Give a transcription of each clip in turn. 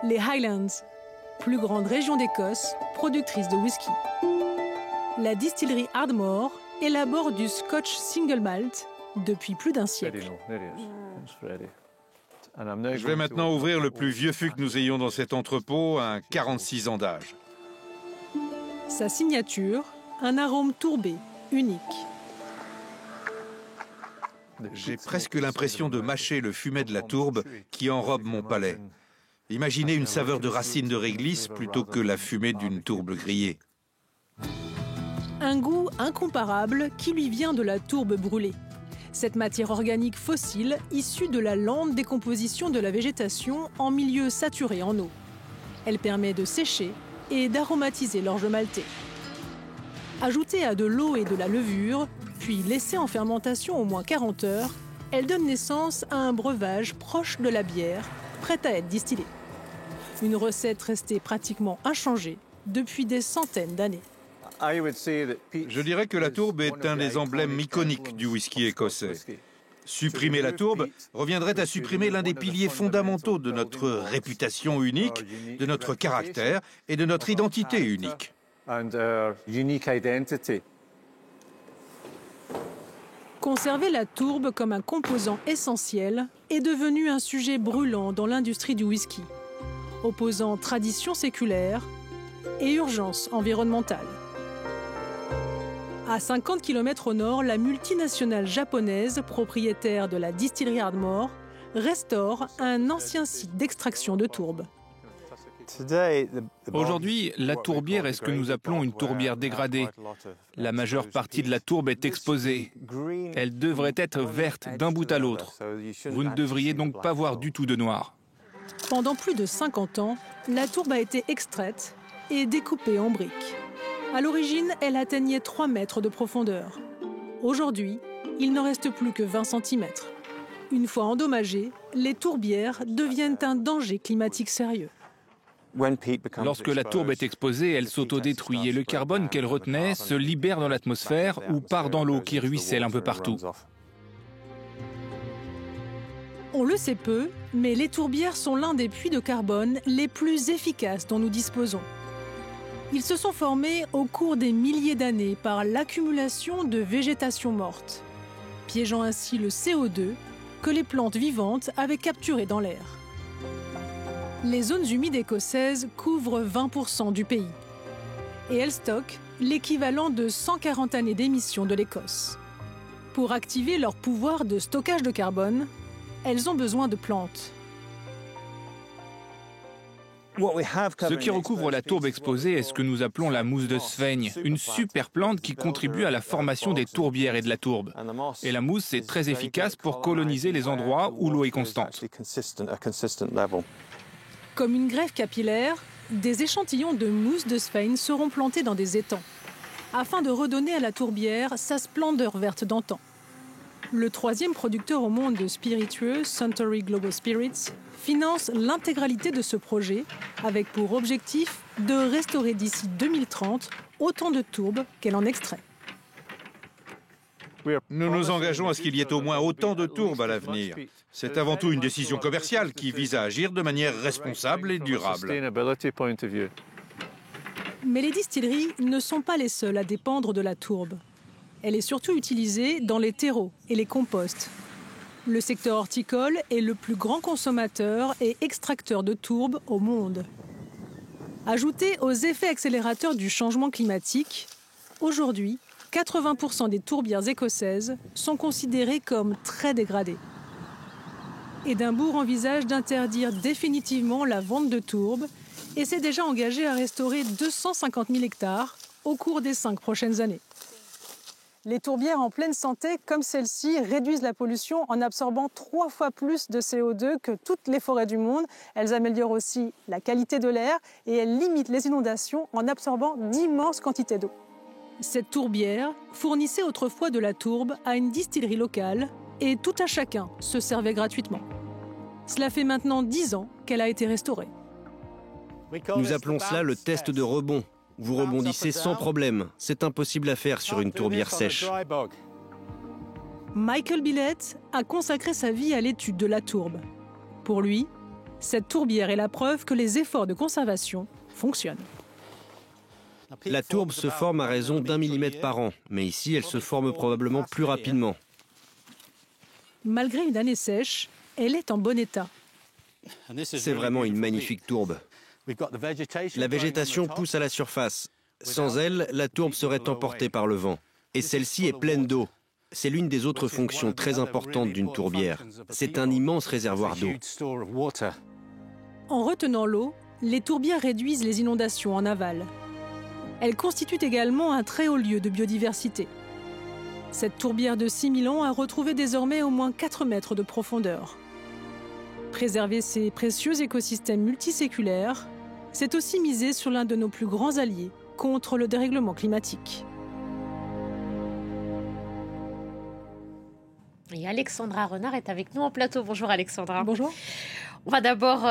Les Highlands, plus grande région d'Écosse, productrice de whisky. La distillerie Ardmore élabore du Scotch Single Malt depuis plus d'un siècle. Je vais maintenant ouvrir le plus vieux fût que nous ayons dans cet entrepôt, un 46 ans d'âge. Sa signature, un arôme tourbé, unique. J'ai presque l'impression de mâcher le fumet de la tourbe qui enrobe mon palais. Imaginez une saveur de racines de réglisse plutôt que la fumée d'une tourbe grillée. Un goût incomparable qui lui vient de la tourbe brûlée. Cette matière organique fossile issue de la lente décomposition de la végétation en milieu saturé en eau. Elle permet de sécher et d'aromatiser l'orge maltais. Ajoutée à de l'eau et de la levure, puis laissée en fermentation au moins 40 heures, elle donne naissance à un breuvage proche de la bière, prête à être distillée. Une recette restée pratiquement inchangée depuis des centaines d'années. Je dirais que la tourbe est un des emblèmes iconiques du whisky écossais. Supprimer la tourbe reviendrait à supprimer l'un des piliers fondamentaux de notre réputation unique, de notre caractère et de notre identité unique. Conserver la tourbe comme un composant essentiel est devenu un sujet brûlant dans l'industrie du whisky, opposant tradition séculaire et urgence environnementale. À 50 km au nord, la multinationale japonaise, propriétaire de la distillerie Ardmore, restaure un ancien site d'extraction de tourbe. Aujourd'hui, la tourbière est ce que nous appelons une tourbière dégradée. La majeure partie de la tourbe est exposée. Elle devrait être verte d'un bout à l'autre. Vous ne devriez donc pas voir du tout de noir. Pendant plus de 50 ans, la tourbe a été extraite et découpée en briques. À l'origine, elle atteignait 3 mètres de profondeur. Aujourd'hui, il n'en reste plus que 20 cm. Une fois endommagées, les tourbières deviennent un danger climatique sérieux. Lorsque la tourbe est exposée, elle s'autodétruit et le carbone qu'elle retenait se libère dans l'atmosphère ou part dans l'eau qui ruisselle un peu partout. On le sait peu, mais les tourbières sont l'un des puits de carbone les plus efficaces dont nous disposons. Ils se sont formés au cours des milliers d'années par l'accumulation de végétation morte, piégeant ainsi le CO2 que les plantes vivantes avaient capturé dans l'air. Les zones humides écossaises couvrent 20% du pays et elles stockent l'équivalent de 140 années d'émissions de l'Écosse. Pour activer leur pouvoir de stockage de carbone, elles ont besoin de plantes. Ce qui recouvre la tourbe exposée est ce que nous appelons la mousse de Sphaigne, une super plante qui contribue à la formation des tourbières et de la tourbe. Et la mousse est très efficace pour coloniser les endroits où l'eau est constante. Comme une grève capillaire, des échantillons de mousse de Sphaigne seront plantés dans des étangs, afin de redonner à la tourbière sa splendeur verte d'antan. Le 3e producteur au monde de spiritueux, Suntory Global Spirits, finance l'intégralité de ce projet, avec pour objectif de restaurer d'ici 2030 autant de tourbes qu'elle en extrait. Nous nous engageons à ce qu'il y ait au moins autant de tourbes à l'avenir. C'est avant tout une décision commerciale qui vise à agir de manière responsable et durable. Mais les distilleries ne sont pas les seules à dépendre de la tourbe. Elle est surtout utilisée dans les terreaux et les composts. Le secteur horticole est le plus grand consommateur et extracteur de tourbe au monde. Ajouté aux effets accélérateurs du changement climatique, aujourd'hui, 80% des tourbières écossaises sont considérées comme très dégradées. Édimbourg envisage d'interdire définitivement la vente de tourbe et s'est déjà engagé à restaurer 250 000 hectares au cours des 5 prochaines années. Les tourbières en pleine santé, comme celle-ci, réduisent la pollution en absorbant 3 fois plus de CO2 que toutes les forêts du monde. Elles améliorent aussi la qualité de l'air et elles limitent les inondations en absorbant d'immenses quantités d'eau. Cette tourbière fournissait autrefois de la tourbe à une distillerie locale et tout un chacun se servait gratuitement. Cela fait maintenant 10 ans qu'elle a été restaurée. Nous appelons cela le test de rebond. Vous rebondissez sans problème. C'est impossible à faire sur une tourbière sèche. Michael Billett a consacré sa vie à l'étude de la tourbe. Pour lui, Cette tourbière est la preuve que les efforts de conservation fonctionnent. La tourbe se forme à raison d'1 millimètre par an, mais ici, elle se forme probablement plus rapidement. Malgré une année sèche, elle est en bon état. C'est vraiment une magnifique tourbe. La végétation pousse à la surface. Sans elle, la tourbe serait emportée par le vent. Et celle-ci est pleine d'eau. C'est l'une des autres fonctions très importantes d'une tourbière. C'est un immense réservoir d'eau. En retenant l'eau, les tourbières réduisent les inondations en aval. Elles constituent également un très haut lieu de biodiversité. Cette tourbière de 6000 ans a retrouvé désormais au moins 4 mètres de profondeur. Préserver ces précieux écosystèmes multiséculaires, c'est aussi miser sur l'un de nos plus grands alliés contre le dérèglement climatique. Et Alexandra Renard est avec nous en plateau. Bonjour Alexandra. Bonjour. On va d'abord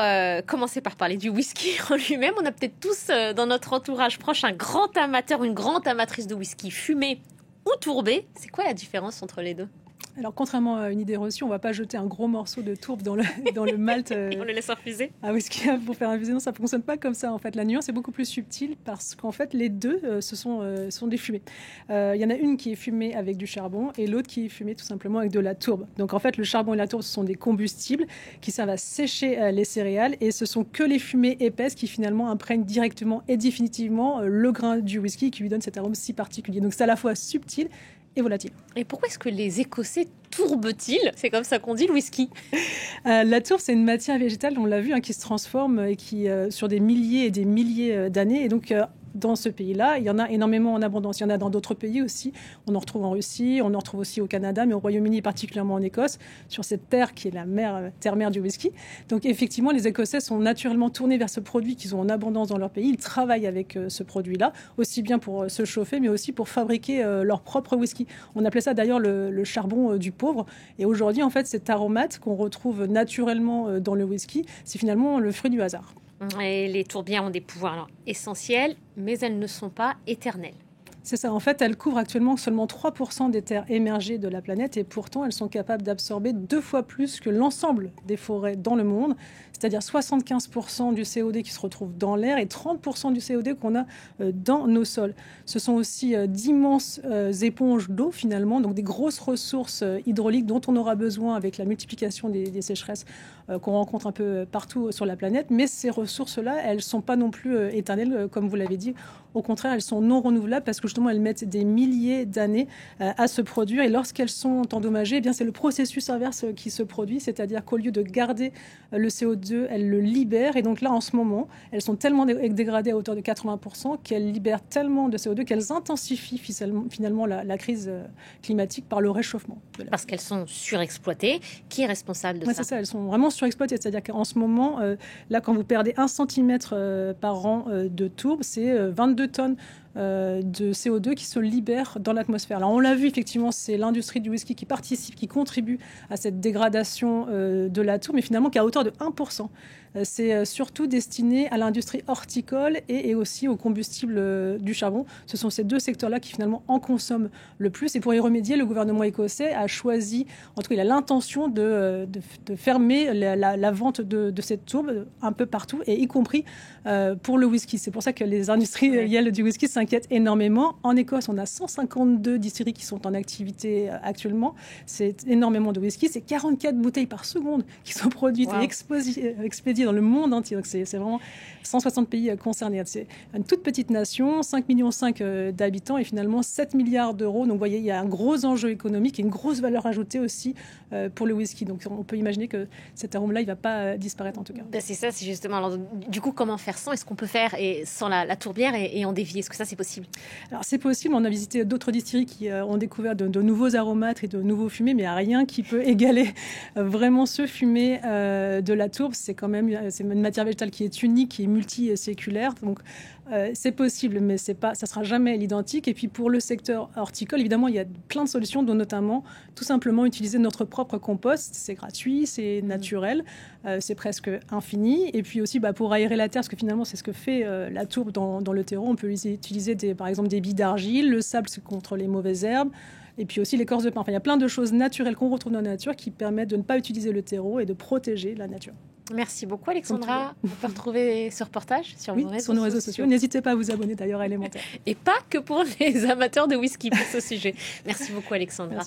commencer par parler du whisky en lui-même. On a peut-être tous dans notre entourage proche un grand amateur, une grande amatrice de whisky fumé ou tourbé. C'est quoi la différence entre les deux ? Alors, contrairement à une idée reçue, on ne va pas jeter un gros morceau de tourbe dans le malt. On le laisse infuser. Ah oui, pour faire infuser, non, ça ne fonctionne pas comme ça. En fait, la nuance est beaucoup plus subtile parce qu'en fait, les deux sont des fumées. Il y en a une qui est fumée avec du charbon et l'autre qui est fumée tout simplement avec de la tourbe. Donc, en fait, le charbon et la tourbe, ce sont des combustibles qui servent à sécher les céréales et ce sont que les fumées épaisses qui finalement imprègnent directement et définitivement le grain du whisky qui lui donne cet arôme si particulier. Donc, c'est à la fois subtil et volatile. Et pourquoi est-ce que les Écossais tourbent-ils ? C'est comme ça qu'on dit le whisky. La tourbe, c'est une matière végétale, on l'a vu, qui se transforme et qui, sur des milliers et des milliers d'années. Et donc, dans ce pays-là, il y en a énormément en abondance. Il y en a dans d'autres pays aussi. On en retrouve en Russie, on en retrouve aussi au Canada, mais au Royaume-Uni et particulièrement en Écosse, sur cette terre qui est la terre-mère du whisky. Donc effectivement, les Écossais sont naturellement tournés vers ce produit qu'ils ont en abondance dans leur pays. Ils travaillent avec ce produit-là, aussi bien pour se chauffer, mais aussi pour fabriquer leur propre whisky. On appelait ça d'ailleurs le charbon du pauvre. Et aujourd'hui, en fait, cet aromate qu'on retrouve naturellement dans le whisky, c'est finalement le fruit du hasard. Et les tourbières ont des pouvoirs essentiels, mais elles ne sont pas éternelles. C'est ça. En fait, elles couvrent actuellement seulement 3% des terres émergées de la planète et pourtant, elles sont capables d'absorber 2 fois plus que l'ensemble des forêts dans le monde, c'est-à-dire 75% du CO2 qui se retrouve dans l'air et 30% du CO2 qu'on a dans nos sols. Ce sont aussi d'immenses éponges d'eau, finalement, donc des grosses ressources hydrauliques dont on aura besoin avec la multiplication des sécheresses qu'on rencontre un peu partout sur la planète. Mais ces ressources-là, elles ne sont pas non plus éternelles, comme vous l'avez dit. Au contraire, elles sont non renouvelables parce que justement, elles mettent des milliers d'années à se produire. Et lorsqu'elles sont endommagées, eh bien, c'est le processus inverse qui se produit, c'est-à-dire qu'au lieu de garder le CO2, elles le libèrent. Et donc là, en ce moment, elles sont tellement dégradées à hauteur de 80% qu'elles libèrent tellement de CO2 qu'elles intensifient finalement la crise climatique par le réchauffement. Parce qu'elles sont surexploitées. Qui est responsable de ça ? C'est ça, elles sont vraiment surexploitées. C'est-à-dire qu'en ce moment, là, quand vous perdez 1 centimètre par an de tourbe, c'est 22 tonnes de CO2 qui se libèrent dans l'atmosphère. Alors on l'a vu, effectivement, c'est l'industrie du whisky qui participe, qui contribue à cette dégradation de la tourbe, mais finalement qu'à hauteur de 1%. C'est surtout destiné à l'industrie horticole et aussi au combustible du charbon. Ce sont ces deux secteurs-là qui finalement en consomment le plus. Et pour y remédier, le gouvernement écossais a choisi, en tout cas il a l'intention de fermer la vente de cette tourbe un peu partout, et y compris pour le whisky. C'est pour ça que les industriels du whisky s'inquiètent énormément. En Écosse, on a 152 distilleries qui sont en activité actuellement. C'est énormément de whisky. C'est 44 bouteilles par seconde qui sont produites et expédiées dans le monde entier. Donc c'est vraiment 160 pays concernés. C'est une toute petite nation, 5,5 millions d'habitants et finalement 7 milliards d'euros. Donc vous voyez, il y a un gros enjeu économique et une grosse valeur ajoutée aussi pour le whisky. Donc on peut imaginer que cet arôme-là, il ne va pas disparaître en tout cas. C'est ça, c'est justement. Alors, du coup, comment faire sans ? Est-ce qu'on peut faire sans la tourbière et en dévier ? Est-ce que ça, c'est possible ? Alors c'est possible. On a visité d'autres distilleries qui ont découvert de nouveaux aromates et de nouveaux fumés, mais il n'y a rien qui peut égaler vraiment ce fumé de la tourbe. C'est quand même une matière végétale qui est unique, qui est multiséculaire. Donc c'est possible, mais ça ne sera jamais l'identique. Et puis pour le secteur horticole, évidemment, il y a plein de solutions, dont notamment tout simplement utiliser notre propre compost. C'est gratuit, c'est naturel, c'est presque infini. Et puis aussi pour aérer la terre, parce que finalement c'est ce que fait la tourbe dans le terreau. On peut utiliser par exemple des billes d'argile, le sable c'est contre les mauvaises herbes. Et puis aussi l'écorce de pin. Enfin, il y a plein de choses naturelles qu'on retrouve dans la nature qui permettent de ne pas utiliser le terreau et de protéger la nature. Merci beaucoup Alexandra. On peut retrouver ce reportage sur nos réseaux sociaux. N'hésitez pas à vous abonner d'ailleurs à Élémentaire. Et pas que pour les amateurs de whisky pour ce sujet. Merci beaucoup Alexandra. Merci.